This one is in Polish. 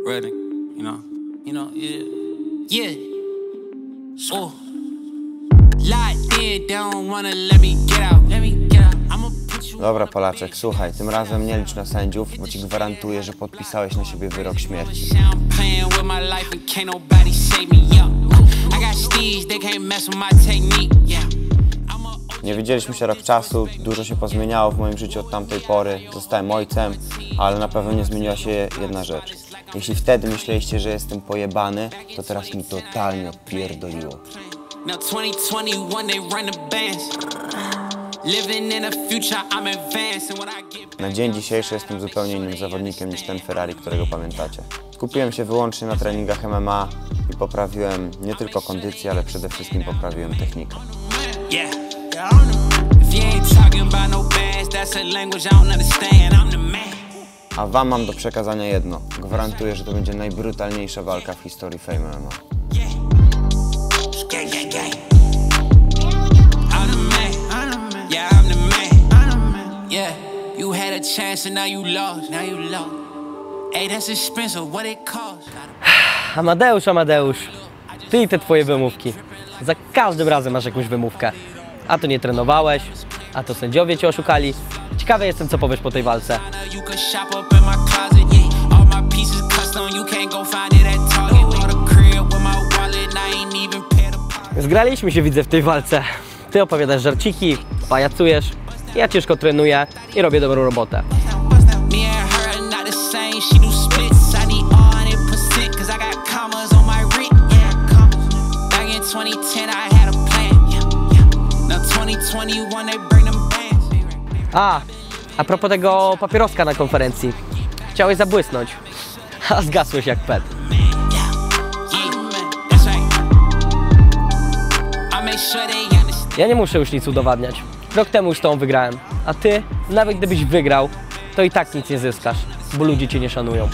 Ready, yeah. Oh, locked in, they don't wanna let me get out. I'ma put you. Dobra, Polaczek, słuchaj, tym razem nie licz na sędziów, bo ci gwarantuję, że podpisałeś na siebie wyrok śmierci. Nie widzieliśmy się rok czasu, dużo się pozmieniało w moim życiu od tamtej pory. Zostałem ojcem, ale na pewno nie zmieniła się jedna rzecz. Jeśli wtedy myśleliście, że jestem pojebany, to teraz mi totalnie odpierdoliło. Na dzień dzisiejszy jestem zupełnie innym zawodnikiem niż ten Ferrari, którego pamiętacie. Skupiłem się wyłącznie na treningach MMA i poprawiłem nie tylko kondycję, ale przede wszystkim poprawiłem technikę. A wam mam do przekazania jedno. Gwarantuję, że to będzie najbrutalniejsza walka w historii Fame MMA. Amadeusz, ty i te twoje wymówki. Za każdym razem masz jakąś wymówkę. A to nie trenowałeś, a to sędziowie cię oszukali. Ciekawy jestem, co powiesz po tej walce. Zgraliśmy się, widzę, w tej walce. Ty opowiadasz żarciki, pajacujesz, ja ciężko trenuję i robię dobrą robotę. A propos tego papieroska na konferencji. Chciałeś zabłysnąć, a zgasłeś jak pet. Ja nie muszę już nic udowadniać. Rok temu już z tą wygrałem. A ty, nawet gdybyś wygrał, to i tak nic nie zyskasz, bo ludzie cię nie szanują.